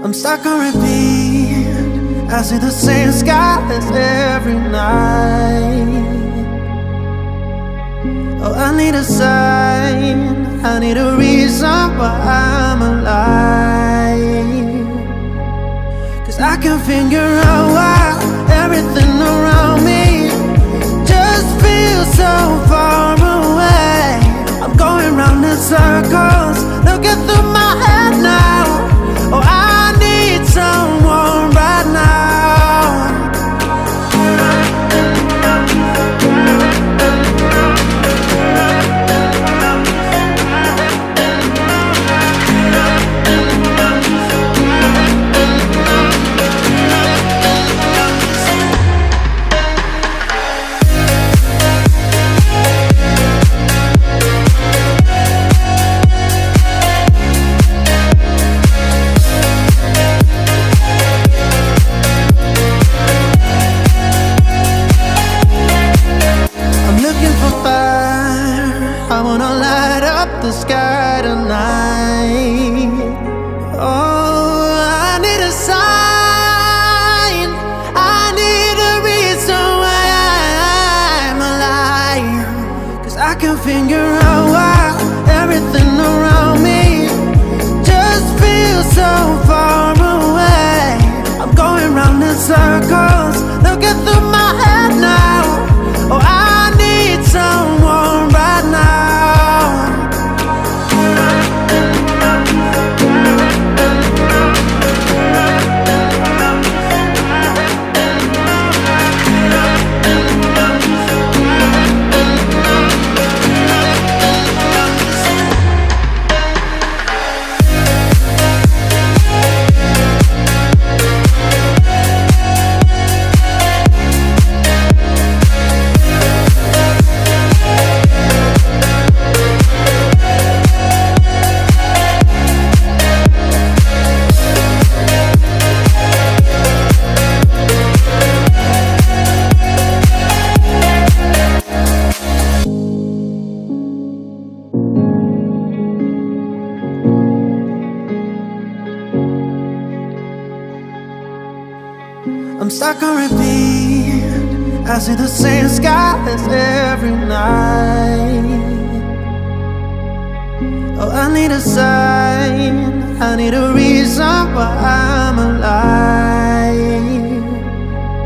I'm stuck on repeat. I see the same skies every night. Oh, I need a sign, I need a reason why I'm alive. 'Cause I can figure out why everything around me just feels so far away. I'm going round in circles, looking through my head now. Oh, I need someone right now. I wanna light up the sky tonight. Oh, I need a sign, I need a reason why I'm alive. 'Cause I can figure out why everything around me just feels so far away. I'm going round in circles, looking through my head now. Oh, I need someone right now. I'm stuck on repeat. I see the same skies every night. Oh, I need a sign, I need a reason why I'm alive.